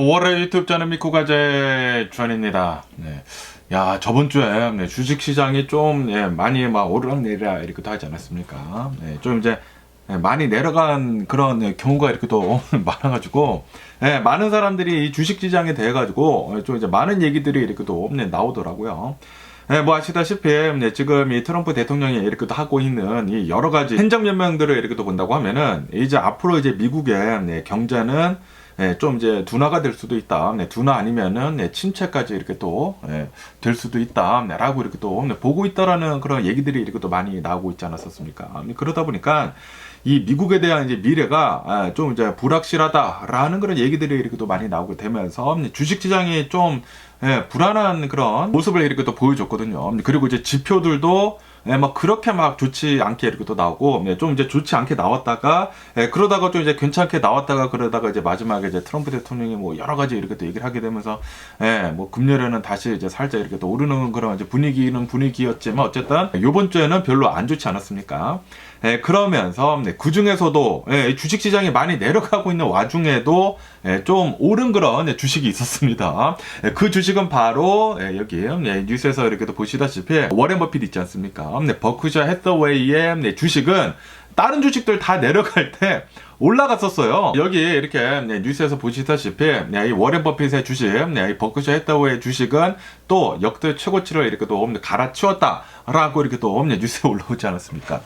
5월의 유튜브 저는 미코가제 주한입니다. 네. 야, 저번 주에 주식 시장이 좀 많이 막 오르락내리락 이렇게 하지 않았습니까? 좀 이제 많이 내려간 그런 경우가 이렇게 또 많아가지고 많은 사람들이 이 주식 시장에 대해 가지고 좀 이제 많은 얘기들이 이렇게 또 나오더라고요. 뭐 아시다시피 지금 이 트럼프 대통령이 이렇게 또 하고 있는 이 여러 가지 행정 명령들을 이렇게 또 본다고 하면은 이제 앞으로 이제 미국의 경제는 좀 이제 둔화가 될 수도 있다. 둔화 아니면은 침체까지 이렇게 또 될 수도 있다라고 이렇게 또 보고 있다라는 그런 얘기들이 이렇게 또 많이 나오고 있지 않았었습니까? 그러다 보니까 이 미국에 대한 이제 미래가 좀 이제 불확실하다라는 그런 얘기들이 이렇게 또 많이 나오게 되면서 주식 시장이 좀 불안한 그런 모습을 이렇게 또 보여줬거든요. 그리고 이제 지표들도 막 그렇게 막 좋지 않게 이렇게 또 나오고, 좀 이제 좋지 않게 나왔다가, 그러다가 좀 이제 괜찮게 나왔다가 그러다가 이제 마지막에 이제 트럼프 대통령이 뭐 여러 가지 이렇게 또 얘기를 하게 되면서, 뭐 금요일에는 다시 이제 살짝 이렇게 또 오르는 그런 이제 분위기는 분위기였지만 어쨌든 요번 주에는 별로 안 좋지 않았습니까? 그러면서 그 중에서도 주식 시장이 많이 내려가고 있는 와중에도 좀 오른 그런 주식이 있었습니다. 그 주식은 바로 여기 뉴스에서 이렇게 또 보시다시피 워렌 버핏 있지 않습니까? 버크셔 해서웨이의 주식은 다른 주식들 다 내려갈 때 올라갔었어요. 여기 이렇게 뉴스에서 보시다시피 이 워렌 버핏의 주식, 이 버크셔 해서웨이 주식은 또 역대 최고치를 이렇게 또 갈아치웠다라고 이렇게 또 뉴스에 올라오지 않았습니까?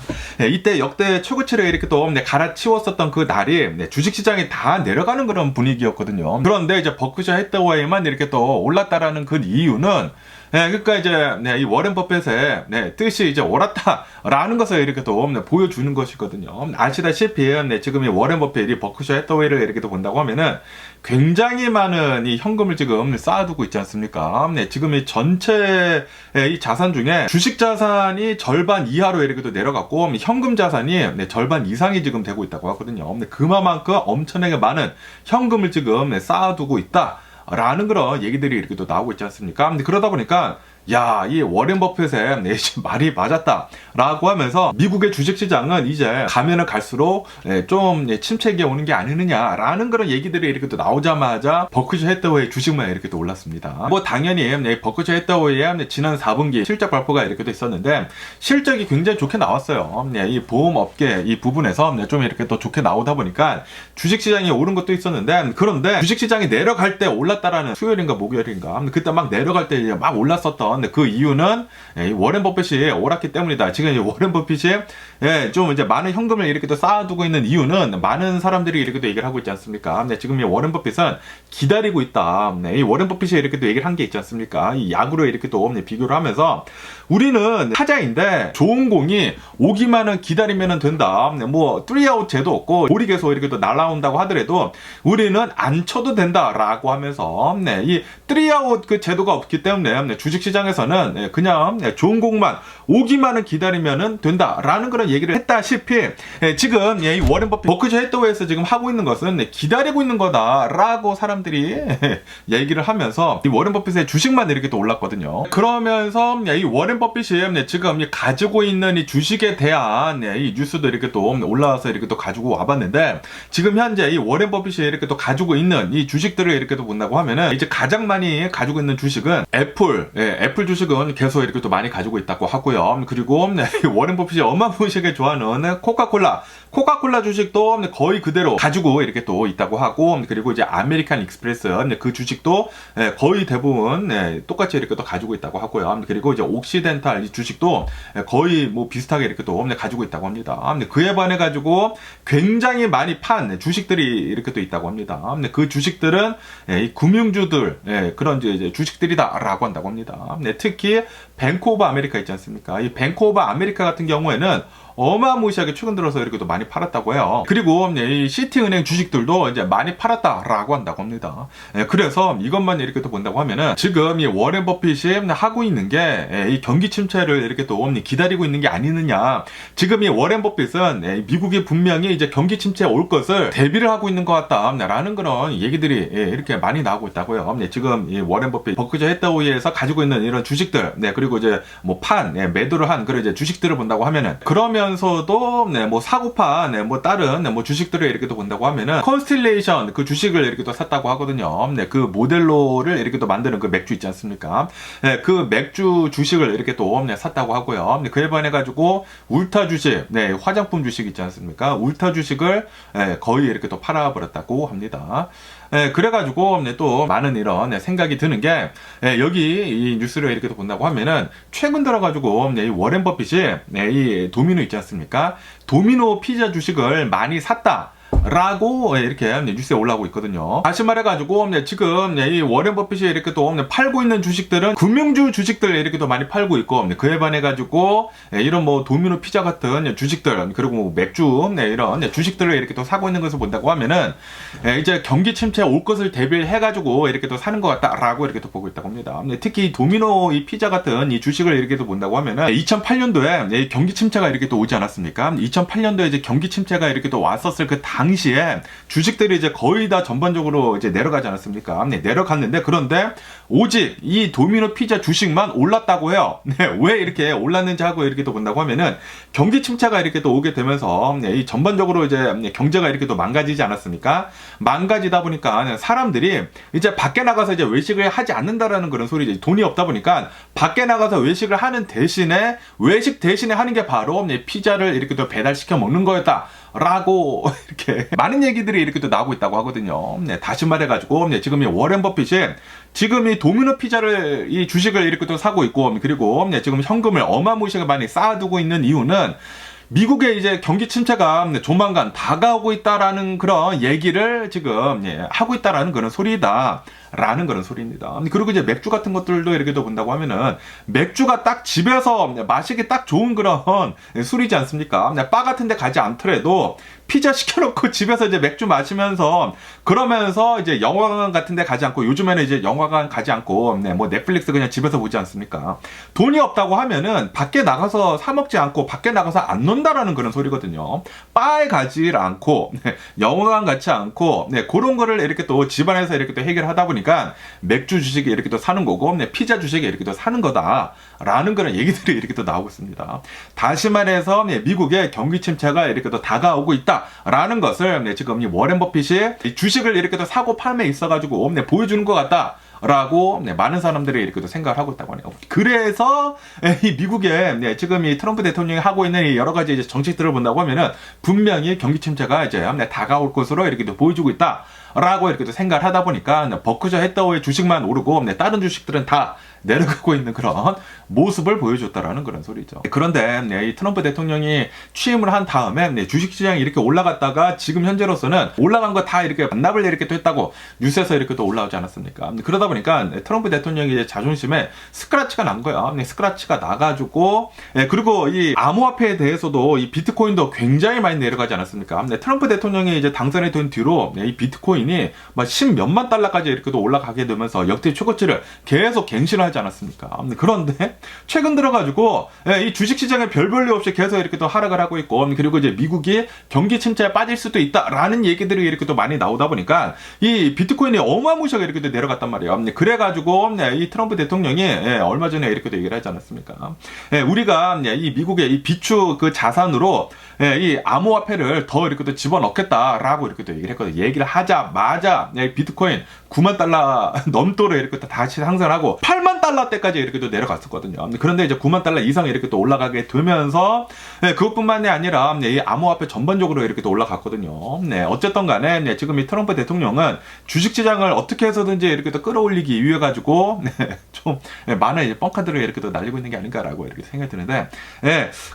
이때 역대 최고치를 이렇게 또 갈아치웠었던 그 날이 주식 시장이 다 내려가는 그런 분위기였거든요. 그런데 이제 버크셔 해서웨이만 이렇게 또 올랐다라는 그 이유는 그러니까 이제 이 워렌 버핏의 뜻이 이제 옳았다라는 것을 이렇게 또 보여주는 것이거든요. 아시다시피 지금 이 워렌 버핏이 버크셔 해서웨이를 이렇게 또 본다고 하면은 굉장히 많은 이 현금을 지금 쌓아두고 있지 않습니까? 지금 이 전체 이 자산 중에 주식 자산이 절반 이하로 이렇게 또 내려갔고 현금 자산이 절반 이상이 지금 되고 있다고 하거든요. 그만큼 엄청나게 많은 현금을 지금 쌓아두고 있다. 라는 그런 얘기들이 이렇게 또 나오고 있지 않습니까? 근데 그러다 보니까 야, 이 워렌 버핏의 말이 맞았다라고 하면서 미국의 주식시장은 이제 가면은 갈수록 좀 침체기에 오는 게 아니느냐라는 그런 얘기들이 이렇게 또 나오자마자 버크셔 해서웨이 주식만 이렇게 또 올랐습니다. 뭐 당연히 버크셔 해서웨이의 지난 4분기 실적 발표가 이렇게 또 있었는데 실적이 굉장히 좋게 나왔어요. 이 보험업계 이 부분에서 좀 이렇게 또 좋게 나오다 보니까 주식시장이 오른 것도 있었는데 그런데 주식시장이 내려갈 때 올랐다라는 수요일인가 목요일인가 그때 막 내려갈 때 막 올랐었던 그 이유는 이 워렌 버핏이 옳았기 때문이다. 지금 이 워렌 버핏이 좀 이제 많은 현금을 이렇게 또 쌓아두고 있는 이유는 많은 사람들이 이렇게 또 얘기를 하고 있지 않습니까? 지금 이 워렌 버핏은 기다리고 있다. 이 워렌 버핏이 이렇게 또 얘기를 한 게 있지 않습니까? 이 야구로 이렇게 또 비교를 하면서 우리는 타자인데 좋은 공이 오기만은 기다리면 된다. 뭐 3아웃 제도 없고 볼이 계속 이렇게 또 날아온다고 하더라도 우리는 안 쳐도 된다라고 하면서 이 3아웃 그 제도가 없기 때문에 주식시장에서는 그냥 좋은 공만 오기만은 기다리면 된다라는 그런 얘기를 했다시피 지금 이 워렌 버핏 버크셔 해서웨이에서 지금 하고 있는 것은 기다리고 있는 거다라고 사람들이 얘기를 하면서 이 워렌 버핏의 주식만 이렇게 또 올랐거든요. 그러면서 이 워렌 버핏이 지금 가지고 있는 이 주식에 대한 이 뉴스도 이렇게 또 올라와서 이렇게 또 가지고 와봤는데 지금 현재 이 워렌 버핏이 이렇게 또 가지고 있는 이 주식들을 이렇게 또 본다고 하면은 이제 가장 많이 가지고 있는 주식은 애플 주식은 계속 이렇게 또 많이 가지고 있다고 하고요. 그리고 워렌 버핏이 어마무시하게 좋아하는 코카콜라 주식도 거의 그대로 가지고 이렇게 또 있다고 하고 그리고 이제 아메리칸 익스프레스 그 주식도 거의 대부분 똑같이 이렇게 또 가지고 있다고 하고요. 그리고 이제 옥시덴탈 이 주식도 거의 뭐 비슷하게 이렇게 또 가지고 있다고 합니다. 그에 반해 가지고 굉장히 많이 판 주식들이 이렇게 또 있다고 합니다. 그 주식들은 이 금융주들 그런 이제 주식들이다라고 한다고 합니다. 특히 뱅크 오브 아메리카 있지 않습니까? 이 뱅크 오브 아메리카 같은 경우에는 어마무시하게 최근 들어서 이렇게 또 많이 팔았다고 해요. 그리고 이 시티은행 주식들도 이제 많이 팔았다라고 한다고 합니다. 그래서 이것만 이렇게 또 본다고 하면은 지금 이 워렌 버핏이 하고 있는 게 이 경기 침체를 이렇게 또 기다리고 있는 게 아니느냐. 지금 이 워렌 버핏은 미국이 분명히 이제 경기 침체에 올 것을 대비를 하고 있는 것 같다라는 그런 얘기들이 이렇게 많이 나오고 있다고요. 지금 이 워렌 버핏 버크셔 해서웨이에서 가지고 있는 이런 주식들, 그리고 이제 뭐 매도를 한 그런 이제 주식들을 본다고 하면은 그러면 그러면서도 뭐 사고파 뭐 다른 뭐 주식들을 이렇게 또 본다고 하면은 컨스텔레이션 그 주식을 이렇게 또 샀다고 하거든요. 그 모델로를 이렇게 또 만드는 그 맥주 있지 않습니까? 그 맥주 주식을 이렇게 또 샀다고 하고요. 그에 반해 가지고 울타 주식, 화장품 주식 있지 않습니까? 울타 주식을 거의 이렇게 또 팔아버렸다고 합니다. 그래가지고 또 많은 이런 생각이 드는 게 여기 이 뉴스를 이렇게 또 본다고 하면은 최근 들어가지고 이 워렌 버핏이 이 도미노 있지 않습니까? 도미노 피자 주식을 많이 샀다. 라고 이렇게 뉴스에 올라오고 있거든요. 다시 말해가지고 지금 이 워렌 버핏이 이렇게 또 팔고 있는 주식들은 금융주 주식들 이렇게 또 많이 팔고 있고, 그에 반해가지고 이런 뭐 도미노 피자 같은 주식들, 그리고 뭐 맥주 이런 주식들을 이렇게 또 사고 있는 것을 본다고 하면은 이제 경기 침체 올 것을 대비해가지고 이렇게 또 사는 것 같다라고 이렇게 또 보고 있다고 합니다. 특히 도미노 이 피자 같은 이 주식을 이렇게 또 본다고 하면은 2008년도에 경기 침체가 이렇게 또 오지 않았습니까? 2008년도에 이제 경기 침체가 이렇게 또 왔었을 그 당시에 주식들이 이제 거의 다 전반적으로 이제 내려가지 않았습니까? 내려갔는데, 그런데 오직 이 도미노 피자 주식만 올랐다고 해요. 왜 이렇게 올랐는지 하고 이렇게 또 본다고 하면은 경기 침체가 이렇게 또 오게 되면서 이 전반적으로 이제 경제가 이렇게 또 망가지지 않았습니까? 망가지다 보니까 사람들이 이제 밖에 나가서 이제 외식을 하지 않는다라는 그런 소리죠. 돈이 없다 보니까 밖에 나가서 외식을 하는 대신에 외식 대신에 하는 게 바로 피자를 이렇게 또 배달시켜 먹는 거였다. 라고 이렇게 많은 얘기들이 이렇게 또 나오고 있다고 하거든요. 다시 말해가지고 지금 이 워렌 버핏이 지금 이 도미노 피자를 이 주식을 이렇게 또 사고 있고, 그리고 지금 현금을 어마무시하게 많이 쌓아두고 있는 이유는 미국의 이제 경기 침체가 조만간 다가오고 있다라는 그런 얘기를 지금 하고 있다라는 그런 소리다. 라는 그런 소리입니다. 그리고 이제 맥주 같은 것들도 이렇게 또 본다고 하면은 맥주가 딱 집에서 마시기 딱 좋은 그런 술이지 않습니까? 바 같은 데 가지 않더라도 피자 시켜놓고 집에서 이제 맥주 마시면서 그러면서 이제 영화관 같은 데 가지 않고, 요즘에는 이제 영화관 가지 않고 뭐 넷플릭스 그냥 집에서 보지 않습니까? 돈이 없다고 하면은 밖에 나가서 사 먹지 않고 밖에 나가서 안 논다라는 그런 소리거든요. 바에 가지 않고 영화관 가지 않고 그런 거를 이렇게 또 집안에서 이렇게 또 해결하다 보니까 맥주 주식이 이렇게 또 사는 거고 피자 주식이 이렇게 또 사는 거다라는 그런 얘기들이 이렇게 또 나오고 있습니다. 다시 말해서 미국의 경기 침체가 이렇게 또 다가오고 있다라는 것을 지금 이 워렌 버핏이 주식을 이렇게 또 사고 팔매 있어가지고 보여주는 것 같다. 라고 많은 사람들이 이렇게 또 생각을 하고 있다고 하네요. 그래서 이 미국의 지금 이 트럼프 대통령이 하고 있는 이 여러 가지 이제 정책들을 본다고 하면은 분명히 경기 침체가 이제 다가올 것으로 이렇게 또 보여주고 있다. 라고 이렇게 또 생각을 하다 보니까 버크셔 해더웨이 주식만 오르고 다른 주식들은 다 내려가고 있는 그런 모습을 보여줬다라는 그런 소리죠. 그런데 이 트럼프 대통령이 취임을 한 다음에 주식시장이 이렇게 올라갔다가 지금 현재로서는 올라간 거 다 이렇게 반납을 이렇게 또 했다고 뉴스에서 이렇게 또 올라오지 않았습니까? 그러다 보니까 트럼프 대통령이 이제 자존심에 스크래치가 난 거야. 스크래치가 나가지고, 그리고 이 암호화폐에 대해서도 이 비트코인도 굉장히 많이 내려가지 않았습니까? 트럼프 대통령이 이제 당선이 된 뒤로 이 비트코인이 막 10몇만 달러까지 이렇게 또 올라가게 되면서 역대 최고치를 계속 갱신을 하지 않았습니까? 그런데 최근 들어가지고 이 주식시장에 별 볼일 없이 계속 이렇게 또 하락을 하고 있고, 그리고 이제 미국이 경기 침체에 빠질 수도 있다라는 얘기들이 이렇게 또 많이 나오다 보니까 이 비트코인이 어마무시하게 이렇게 또 내려갔단 말이에요. 그래가지고 이 트럼프 대통령이 얼마 전에 이렇게 또 얘기를 하지 않았습니까? 우리가 이 미국의 이 비축 그 자산으로 이 암호화폐를 더 이렇게 또 집어넣겠다라고 이렇게 또 얘기를 했거든요. 얘기를 하자마자 비트코인 9만 달러 넘도록 이렇게 또 다시 상승하고 8만 달러대까지 이렇게 또 내려갔었거든요. 그런데 이제 9만 달러 이상 이렇게 또 올라가게 되면서 그것뿐만이 아니라 이 암호화폐 전반적으로 이렇게 또 올라갔거든요. 어쨌든 간에 지금 이 트럼프 대통령은 주식시장을 어떻게 해서든지 이렇게 또 끌어올리기 위해 가지고 좀 많은 이제 뻥카드를 이렇게 또 날리고 있는 게 아닌가라고 이렇게 생각이 드는데,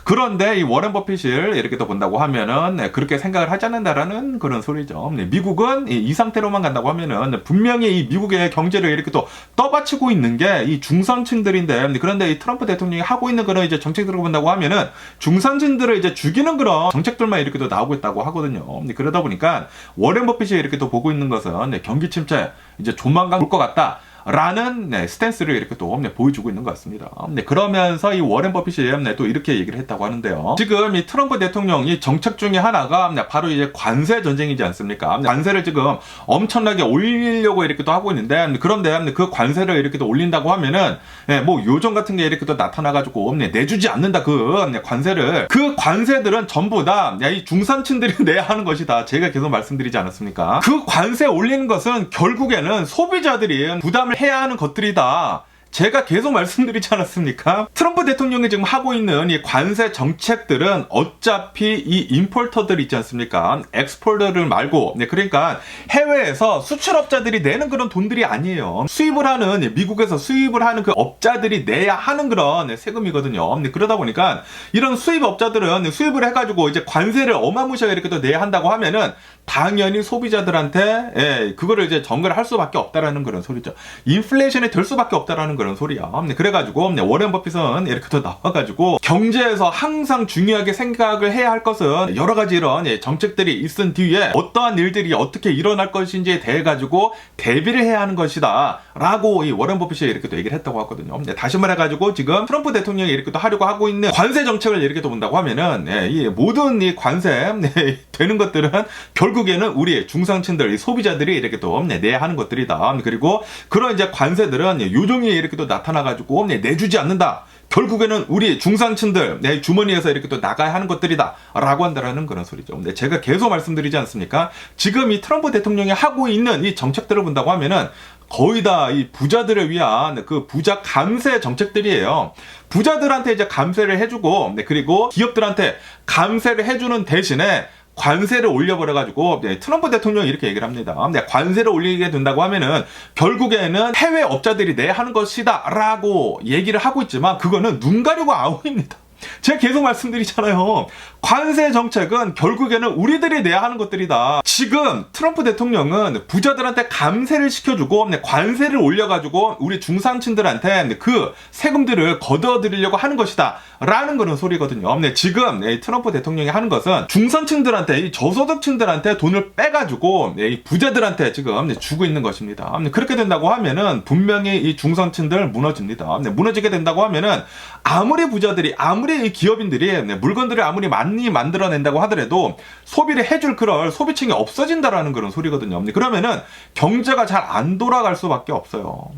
그런데 이 워렌 버핏을 이렇게 또 본다고 하면은 그렇게 생각을 하지 않는다라는 그런 소리죠. 미국은 이 상태로만 간다고 하면은 분명히 이 미국의 경제를 이렇게 또 떠받치고 있는 게 이 중산층들인데, 그런데 이 트럼프 대통령이 하고 있는 그런 이제 정책들을 본다고 하면은 중산층들을 이제 죽이는 그런 정책들만 이렇게 또 나오고 있다고 하거든요. 그러다 보니까 워렌 버핏이 이렇게 또 보고 있는 것은 경기 침체 이제 조만간 올 것 같다. 라는 스탠스를 이렇게 또 보여주고 있는 것 같습니다. 그러면서 이 워렌 버핏이 또 이렇게 얘기를 했다고 하는데요. 지금 이 트럼프 대통령이 정책 중에 하나가 바로 이제 관세 전쟁이지 않습니까? 관세를 지금 엄청나게 올리려고 이렇게 또 하고 있는데, 그런데 그 관세를 이렇게 또 올린다고 하면은 뭐 요정 같은 게 이렇게 또 나타나가지고 내주지 않는다, 그 관세를. 그 관세들은 전부 다 이 중산층들이 내야 하는 것이다, 제가 계속 말씀드리지 않았습니까? 그 관세 올리는 것은 결국에는 소비자들이 부담을 해야 하는 것들이다, 제가 계속 말씀드리지 않았습니까? 트럼프 대통령이 지금 하고 있는 이 관세 정책들은 어차피 이 임포터들 있지 않습니까? 엑스포터들 말고, 그러니까 해외에서 수출업자들이 내는 그런 돈들이 아니에요. 수입을 하는, 미국에서 수입을 하는 그 업자들이 내야 하는 그런 세금이거든요. 그러다 보니까 이런 수입업자들은 수입을 해가지고 이제 관세를 어마무시하게 이렇게 또 내야 한다고 하면은 당연히 소비자들한테 그거를 이제 전가를 할 수밖에 없다라는 그런 소리죠. 인플레이션이 될 수밖에 없다라는 그런 소리야. 그래가지고 워렌 버핏은 이렇게 또 나와가지고 경제에서 항상 중요하게 생각을 해야 할 것은 여러 가지 이런 정책들이 있은 뒤에 어떠한 일들이 어떻게 일어날 것인지에 대해 가지고 대비를 해야 하는 것이다 라고 이 워렌 버핏이 이렇게 또 얘기를 했다고 하거든요. 다시 말해가지고 지금 트럼프 대통령이 이렇게 또 하려고 하고 있는 관세 정책을 이렇게 또 본다고 하면은 이 모든 이 관세 되는 것들은 결국에는 우리 중상층들, 이 소비자들이 이렇게 또 내야 하는 것들이다. 그리고 그런 이제 관세들은 요정이 이렇게 또 나타나가지고 내주지 않는다, 결국에는 우리 중상층들 내 주머니에서 이렇게 또 나가야 하는 것들이다 라고 한다라는 그런 소리죠. 근데 제가 계속 말씀드리지 않습니까? 지금 이 트럼프 대통령이 하고 있는 이 정책들을 본다고 하면은 거의 다 이 부자들을 위한 그 부자 감세 정책들이에요. 부자들한테 이제 감세를 해주고, 그리고 기업들한테 감세를 해주는 대신에 관세를 올려버려가지고 트럼프 대통령이 이렇게 얘기를 합니다. 관세를 올리게 된다고 하면은 결국에는 해외 업자들이 내야 하는 것이다 라고 얘기를 하고 있지만, 그거는 눈 가리고 아웅입니다. 제가 계속 말씀드리잖아요. 관세 정책은 결국에는 우리들이 내야 하는 것들이다. 지금 트럼프 대통령은 부자들한테 감세를 시켜주고 관세를 올려가지고 우리 중산층들한테 그 세금들을 걷어들이려고 하는 것이다 라는 그런 소리거든요. 지금 트럼프 대통령이 하는 것은 중산층들한테, 이 저소득층들한테 돈을 빼가지고 이 부자들한테 지금 주고 있는 것입니다. 그렇게 된다고 하면은 분명히 이 중산층들 무너집니다. 무너지게 된다고 하면은 아무리 부자들이, 아무리 이 기업인들이 물건들을 아무리 많이 만들어낸다고 하더라도 소비를 해줄 그럴 소비층이 없어진다라는 그런 소리거든요. 그러면은 경제가 잘 안 돌아갈 수밖에 없어요.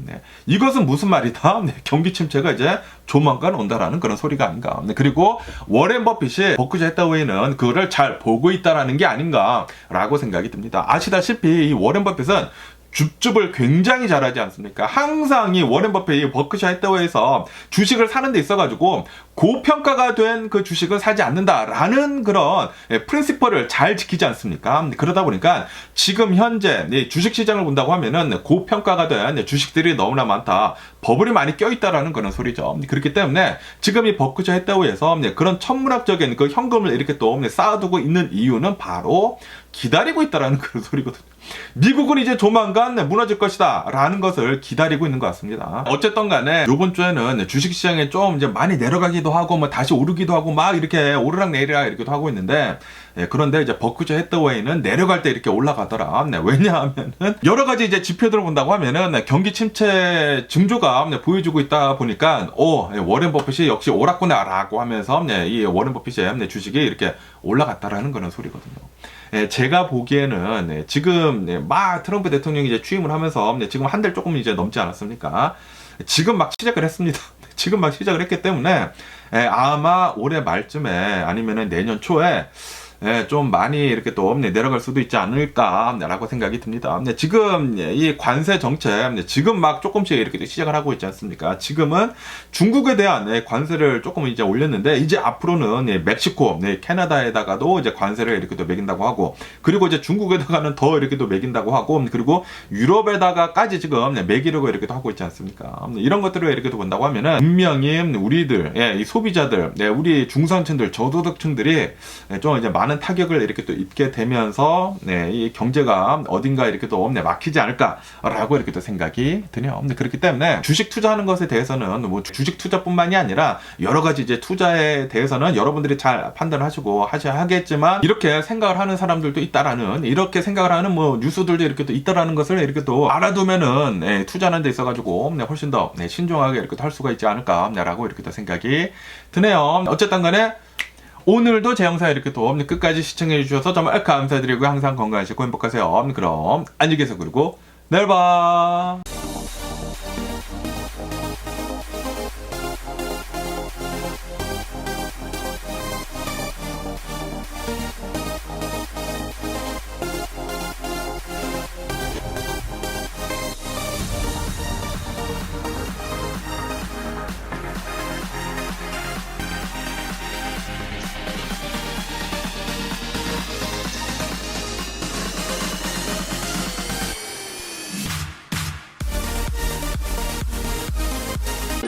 이것은 무슨 말이다? 경기 침체가 이제 조만간 온다라는 그런 소리가 아닌가. 그리고 워렌 버핏이 버크셔 해서웨이는 그거를 잘 보고 있다라는 게 아닌가라고 생각이 듭니다. 아시다시피 이 워렌 버핏은 줍줍을 굉장히 잘하지 않습니까? 항상 이 워렌 버핏이 버크셔 해서웨이에서 주식을 사는 데 있어가지고 고평가가 된 그 주식은 사지 않는다라는 그런 프린시퍼를 잘 지키지 않습니까? 그러다 보니까 지금 현재 주식시장을 본다고 하면은 고평가가 된 주식들이 너무나 많다, 버블이 많이 껴있다라는 그런 소리죠. 그렇기 때문에 지금 이 버크셔 해서웨이에서 그런 천문학적인 그 현금을 이렇게 또 쌓아두고 있는 이유는 바로 기다리고 있다라는 그런 소리거든요. 미국은 이제 조만간 무너질 것이다 라는 것을 기다리고 있는 것 같습니다. 어쨌든 간에 이번 주에는 주식시장에 좀 이제 많이 내려가기도 하고 뭐 다시 오르기도 하고 막 이렇게 오르락 내리락 이렇게도 하고 있는데, 그런데 이제 버크셔 해서웨이는 내려갈 때 이렇게 올라가더라. 왜냐하면은 여러 가지 이제 지표들을 본다고 하면은 경기 침체 징조가 보여주고 있다 보니까 워렌 버핏이 역시 옳았구나라고 하면서 이 워렌 버핏의 주식이 이렇게 올라갔다라는 그런 소리거든요. 제가 보기에는 지금 막 트럼프 대통령이 이제 취임을 하면서 지금 한 달 조금 이제 넘지 않았습니까? 지금 막 시작을 했습니다. 지금 막 시작을 했기 때문에 아마 올해 말쯤에 아니면은 내년 초에 좀 많이 이렇게 또 내려갈 수도 있지 않을까라고 생각이 듭니다. 지금 이 관세 정책 지금 막 조금씩 이렇게 시작을 하고 있지 않습니까? 지금은 중국에 대한 관세를 조금 이제 올렸는데, 이제 앞으로는 멕시코, 캐나다에다가도 이제 관세를 이렇게 또 매긴다고 하고, 그리고 이제 중국에다가는 더 이렇게 또 매긴다고 하고, 그리고 유럽에다가까지 지금 매기려고 이렇게 또 하고 있지 않습니까? 이런 것들을 이렇게 또 본다고 하면은 분명히 우리들, 이 소비자들, 우리 중산층들, 저소득층들이 좀 이제 많은 많은 타격을 이렇게 또 입게 되면서 네, 이 경제가 어딘가 이렇게 또 막히지 않을까라고 이렇게 또 생각이 드네요. 그렇기 때문에 주식 투자하는 것에 대해서는 뭐 주식 투자뿐만이 아니라 여러 가지 이제 투자에 대해서는 여러분들이 잘 판단하시고 하셔야 하겠지만, 이렇게 생각을 하는 사람들도 있다라는, 이렇게 생각을 하는 뭐 뉴스들도 이렇게 또 있다라는 것을 이렇게 또 알아두면은 네, 투자하는 데 있어가지고 네, 훨씬 더 네, 신중하게 이렇게 할 수가 있지 않을까라고 이렇게 또 생각이 드네요. 어쨌든 간에 오늘도 제 영상 이렇게 또 끝까지 시청해 주셔서 정말 감사드리고 항상 건강하시고 행복하세요. 그럼 안녕히 계세요. 그리고 내일 봐.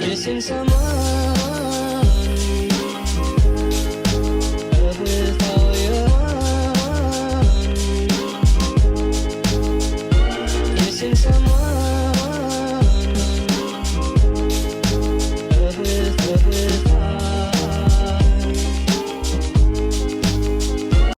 Missing someone